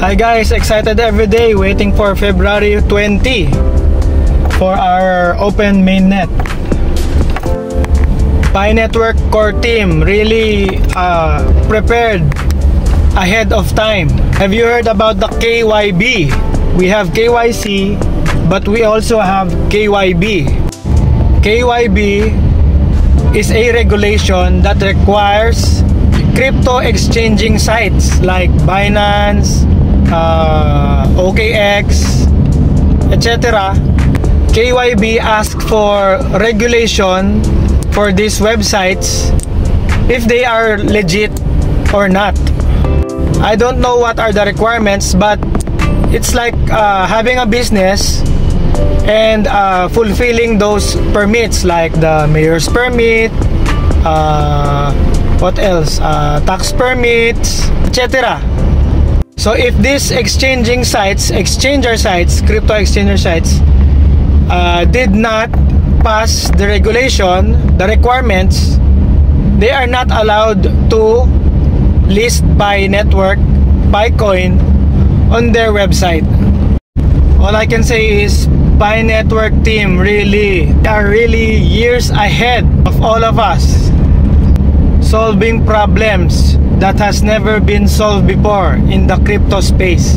Hi guys, excited every day, waiting for February 20 for our open mainnet. Pi Network core team really prepared ahead of time. Have you heard about the KYB? We have KYC, but we also have KYB. KYB is a regulation that requires crypto exchanging sites like Binance, OKX, etc. KYB asked for regulation for these websites if they are legit or not. I don't know what are the requirements, but it's like having a business and fulfilling those permits like the mayor's permit, what else, tax permits, etc. So if these exchanger sites, crypto exchanger sites did not pass the regulation, the requirements, they are not allowed to list Pi Network, Picoin on their website. All I can say is Pi Network team are really years ahead of all of us, solving problems that has never been solved before in the crypto space.